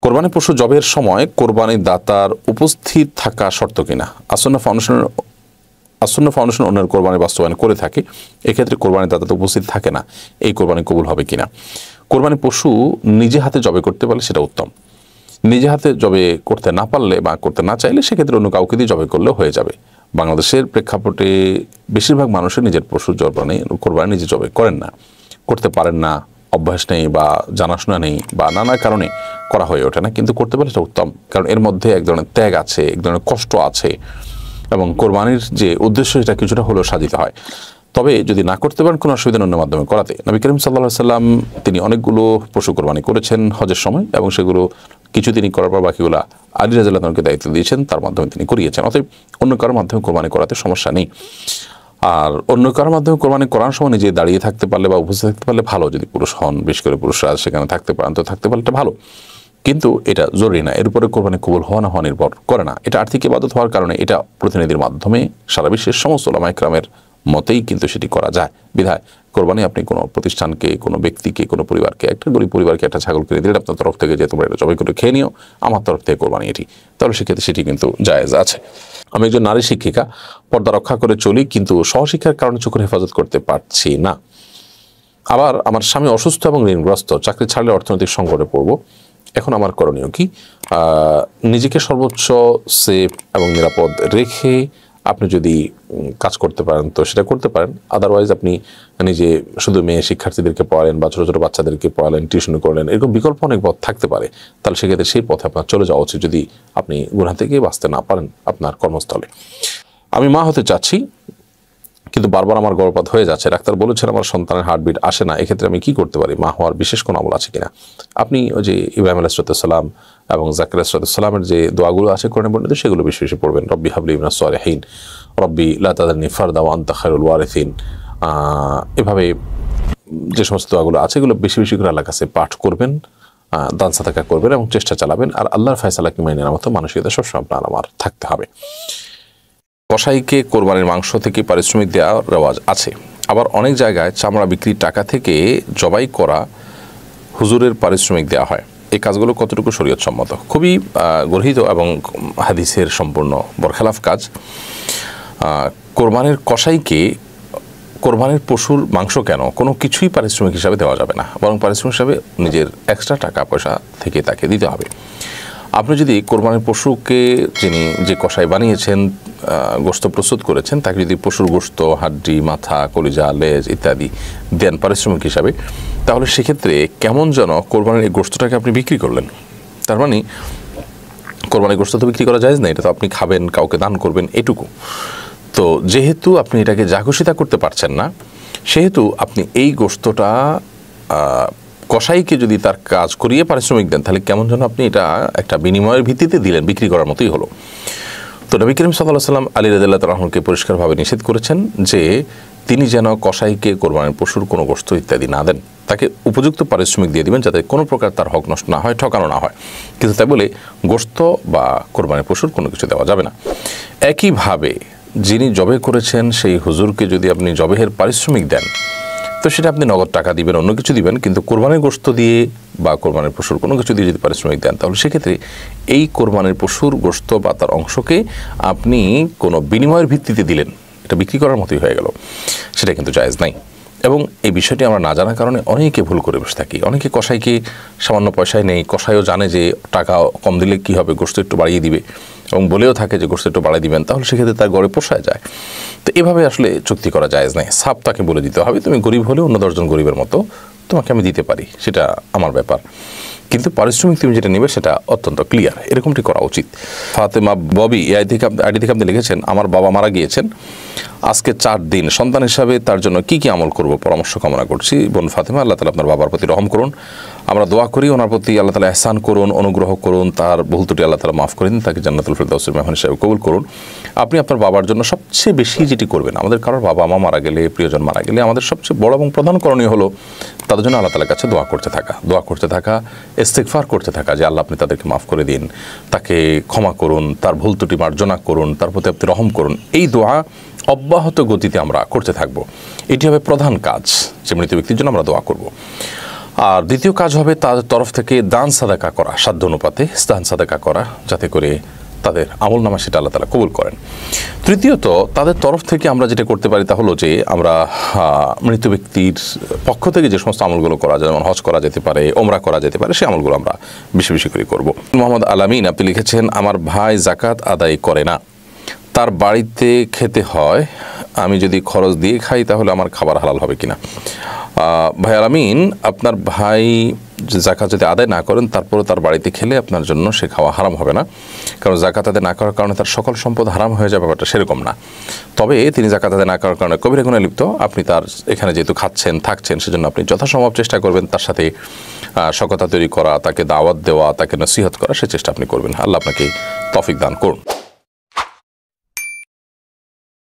কোরবানি পশু জবের সময় কোরবানি দাতার উপস্থিত থাকা শর্ত কিনা? আসন্না ফাউন্ডেশন অন্যের কোরবানি বাস্তবায়ন করে থাকে, এক্ষেত্রে কোরবানি দাতা তো উপস্থিত থাকে না, এই কোরবানি কবুল হবে কিনা? কোরবানি পশু নিজে হাতে জবে করতে পারলে সেটা উত্তম। নিজে হাতে জবে করতে না পারলে বা করতে না চাইলে সেক্ষেত্রে অন্য কাউকে দিয়ে জবে করলেও হয়ে যাবে। বাংলাদেশের প্রেক্ষাপটে বেশিরভাগ মানুষের নিজের পশুর কোরবানি নিজে জবে করেন না, করতে পারেন না, অভ্যাস নেই বা জানাশোনা নেই বা নানা কারণে করা হয়ে ওঠে না। কিন্তু করতে পারলে সেটা উত্তম, কারণ এর মধ্যে এক ধরনের ত্যাগ আছে, এক ধরনের কষ্ট আছে, এবং কোরবানির যে উদ্দেশ্য সেটা কিছুটা হলেও সাধিত হয়। তবে যদি না করতে পারেন কোনো অসুবিধা অন্য মাধ্যমে করাতে। নবী করিম সাল্লাল্লাহু আলাইহি সাল্লাম তিনি অনেকগুলো পশু কোরবানি করেছেন হজের সময়, এবং সেগুলো কিছু তিনি করার পর বাকিগুলো আলী রাদিয়াল্লাহু আনহুকে দায়িত্ব দিয়েছেন, তার মাধ্যমে তিনি করিয়েছেন। অতএব অন্য কারোর মাধ্যমে কোরবানি করাতে সমস্যা নেই। আর অন্য কারোর মাধ্যমে কোরবানি করার সময় নিজে দাঁড়িয়ে থাকতে পারলে বা উপস্থিত থাকতে পারলে ভালো, যদি পুরুষ হন, বিশেষ করে পুরুষরা সেখানে থাকতে পারেন তো থাকতে পারলে ভালো, কিন্তু এটা জরুরি না। এর উপরে কোরবানি কবুল হওয়া না হওয়া নির্ভর করে না। এটা আর্থিক ইবাদত হওয়ার কারণে এটা প্রতিনিধির মাধ্যমে সারা বিশ্বের সমস্ত উলামা ইকরামের মতেই কিন্তু সেটি করা যায়। বিধায় কোরবানি আপনি কোনো প্রতিষ্ঠানকে, কোনো ব্যক্তিকে, কোনো পরিবারকে, একটা গরিব পরিবারকে একটা ছাগল কিনে দিলেন আপনার তরফ থেকে, যে তোমরা এটা জবাই করে খেয়ে নিও, আমার তরফ থেকে কোরবানি এটি, তাহলে সেক্ষেত্রে সেটি কিন্তু জায়েজ আছে। আমি একজন নারী শিক্ষিকা, পর্দা রক্ষা করে চলি, কিন্তু সহশিক্ষার কারণে চোখের হেফাজত করতে পারছি না। আবার আমার স্বামী অসুস্থ এবং ঋণগ্রস্ত, চাকরি ছাড়লে অর্থনৈতিক সংকটে পড়ব, এখন আমার করণীয় কি? নিজেকে সর্বোচ্চ সেফ এবং নিরাপদ রেখে আপনি যদি কাজ করতে পারেন তো সেটা করতে পারেন। আদারওয়াইজ আপনি নিজে শুধু মেয়ে শিক্ষার্থীদেরকে পড়ালেন বা ছোটো ছোটো বাচ্চাদেরকে পড়ালেন, টিউশন করলেন, এরকম বিকল্প অনেক পথ থাকতে পারে। তাহলে সেক্ষেত্রে সেই পথে আপনার চলে যাওয়া উচিত, যদি আপনি গুনাহ থেকে বাঁচতে না পারেন আপনার কর্মস্থলে। আমি মা হতে চাচ্ছি, কিন্তু বারবার আমার গর্ভপাত হয়ে যাচ্ছে, ডাক্তার বলেছেন আমার সন্তানের হার্টবিট আসে না, এক্ষেত্রে আমি কি করতে পারি? মা হওয়ার বিশেষ কোনো আমল আছে কিনা? আপনি ওই যে ইব্রাহিম আলাইহিস সালাম এবং জাকির আলাইহিস সালামের যে দোয়াগুলো আছে কোরআনে বর্ণিত, সেগুলো বেশি বেশি পড়বেন। রব্বি হাবলি মিনাস সালিহিন, রব্বি লা তাদারনি ফারদা ওয়া আনতা খায়রুল ওয়ারিসিন, এভাবে যে সমস্ত দোয়াগুলো আছে এগুলো বেশি বেশি করে আল্লাহর কাছে পাঠ করবেন, দান সাদাকা করবেন এবং চেষ্টা চালাবেন। আর আল্লাহর ফয়সালাকে মেনে নেওয়ার মতো মানসিকতা সবসময় আপনার আমার থাকতে হবে। কসাইকে কোরবানির মাংস থেকে পারিশ্রমিক দেওয়ার রেওয়াজ আছে, আবার অনেক জায়গায় চামড়া বিক্রির টাকা থেকে জবাই করা হুজুরের পারিশ্রমিক দেওয়া হয়। এই কাজগুলো কতটুকু শরীয়ত সম্মত? খুবই গর্হিত এবং হাদিসের সম্পূর্ণ বরখেলাফ কাজ। কোরবানির কসাইকে কোরবানির পশুর মাংস কেন কোনো কিছুই পারিশ্রমিক হিসাবে দেওয়া যাবে না, বরং পারিশ্রমিক হিসাবে নিজের এক্সট্রা টাকা পয়সা থেকে তাকে দিতে হবে। আপনি যদি কোরবানির পশুকে যিনি যে কসাই বানিয়েছেন, গোশত প্রস্তুত করেছেন, তাকে যদি পশুর গোশত, হাড্ডি, মাথা, কলিজা, লেজ ইত্যাদি দেন পারিশ্রমিক হিসাবে, তাহলে সেক্ষেত্রে কেমন যেন কোরবানির এই গোশতটাকে আপনি বিক্রি করলেন। তার মানে কোরবানির গোশত তো বিক্রি করা যায় না, এটা তো আপনি খাবেন, কাউকে দান করবেন, এটুকু। তো যেহেতু আপনি এটাকে জাঘোষিতা করতে পারছেন না, সেহেতু আপনি এই গোশতটা কসাইকে যদি তার কাজ করিয়ে পারিশ্রমিক দেন, তাহলে কেমন যেন আপনি এটা একটা বিনিময়ের ভিত্তিতে দিলেন, বিক্রি করার মতোই হলো। তো নবী করিম সাল্লাল্লাহু আলাইহি ওয়াসাল্লাম আলী রাদিয়াল্লাহু আনহুকে পরিষ্কারভাবে নিষেধ করেছেন যে তিনি যেন কসাইকে কোরবানির পশুর কোনো গোশত ইত্যাদি না দেন, তাকে উপযুক্ত পারিশ্রমিক দিয়ে দিবেন যাতে কোনো প্রকার তার হক নষ্ট না হয়, ঠকানো না হয়। কিন্তু তাই বলে গোশত বা কোরবানির পশুর কোনো কিছু দেওয়া যাবে না। একইভাবে যিনি জবে করেছেন সেই হুজুরকে যদি আপনি জবেহের পারিশ্রমিক দেন, তো সেটা আপনি নগদ টাকা দিবেন, অন্য কিছু দিবেন, কিন্তু কোরবানির গোশত দিয়ে বা কোরবানির পশুর কোনো কিছু দিয়ে যদি পারিশ্রমিক দেন, তাহলে সেক্ষেত্রে এই কোরবানির পশুর গোশত বা তার অংশকে আপনি কোনো বিনিময়ের ভিত্তিতে দিলেন, এটা বিক্রি করার মতোই হয়ে গেল, সেটা কিন্তু জায়েজ নাই। এবং এই বিষয়টি আমরা না জানার কারণে অনেকে ভুল করে বসে থাকি। অনেকে কসাইকে সামান্য পয়সায় নেই, কসাইও জানে যে টাকা কম দিলে কী হবে, গোশত একটু বাড়িয়ে দিবে, এবং বলেও থাকে যে গোশত একটু বাড়িয়ে দিবেন, তাহলে সেক্ষেত্রে তার গড়ে পোষায় যায়। তো এভাবে আসলে চুক্তি করা জায়েজ নাই। সাপ তাকে বলে দিতে হবে, তুমি গরিব হলে অন্য 10 জন গরিবের মতো তোমাকে আমি দিতে পারি, সেটা আমার ব্যাপার, কিন্তু পারিশ্রমিক তুমি যেটা নেবে সেটা অত্যন্ত ক্লিয়ার, এরকমটি করা উচিত। ফাতেমা ববি আইডি থেকে আপনি লিখেছেন, আমার বাবা মারা গিয়েছেন, আজকে 4 দিন, সন্তান হিসাবে তার জন্য কি কি আমল করব পরামর্শ কামনা করছি। বোন ফাতেমা, আল্লাহ তাআলা আপনার বাবার প্রতি রহম করুন, আমরা দোয়া করি ওনার প্রতি আল্লাহ তাআলা ইহসান করুন, অনুগ্রহ করুন, তার ভুল ত্রুটি আল্লাহ তাআলা মাফ করে দিন, তাকে জান্নাতুল ফেরদাউসের মেহমান হিসেবে কবুল করুন। আপনি আপনার বাবার জন্য সবচেয়ে বেশি যেটি করবেন, আমাদের কারোর বাবা মা মারা গেলে, প্রিয়জন মারা গেলে আমাদের সবচেয়ে বড় এবং প্রধান করণীয় হলো তাদের জন্য আল্লাহ তাআলার কাছে দোয়া করতে থাকা, ইস্তিগফার করতে থাকা যে আল্লাহ আপনি তাদেরকে মাফ করে দিন, তাকে ক্ষমা করুন, তার ভুল ত্রুটি মার্জনা করুন, তার প্রতি আপনি রহম করুন। এই দোয়া অব্যাহত গতিতে আমরা করতে থাকব, এটি হবে প্রধান কাজ যে মৃত ব্যক্তির জন্য আমরা দোয়া করব। আর দ্বিতীয় কাজ হবে তাদের তরফ থেকে দান সাদাকা করা, সাধ্য অনুপাতে দান সাদাকা করা, যাতে করে তাদের আমল নামা সেটা আল্লাহ তাআলা কবুল করেন। তৃতীয়ত তাদের তরফ থেকে আমরা যেটা করতে পারি তা হলো যে আমরা মৃত ব্যক্তির পক্ষ থেকে যে সমস্ত আমলগুলো করা যায়, যেমন হজ করা যেতে পারে, ওমরা করা যেতে পারে, সেই আমলগুলো আমরা বেশি বেশি করে করব। মোহাম্মদ আলামিন আপনি লিখেছেন, আমার ভাই যাকাত আদায় করে না, তার বাড়িতে খেতে হয়, আমি যদি খরচ দিয়ে খাই তাহলে আমার খাবার হালাল হবে কিনা? ভাই আলামিন, আপনার ভাই যাকাত যদি আদায় না করেন তারপরে তার বাড়িতে খেলে আপনার জন্য সে খাওয়া হারাম হবে না, কারণ যাকাত আদায় না করার কারণে তার সকল সম্পদ হারাম হয়ে যাবে, ব্যাপারটা সেরকম না। তবে তিনি যাকাত আদায় না করার কারণে কবিরা গুনাহে লিপ্ত, আপনি তার এখানে যেহেতু খাচ্ছেন থাকছেন, সেজন্য আপনি যথাসম্ভব চেষ্টা করবেন তার সাথে সখ্যতা তৈরি করা, তাকে দাওয়াত দেওয়া, তাকে নসিহত করা, সে চেষ্টা আপনি করবেন। আল্লাহ আপনাকে তৌফিক দান করুন।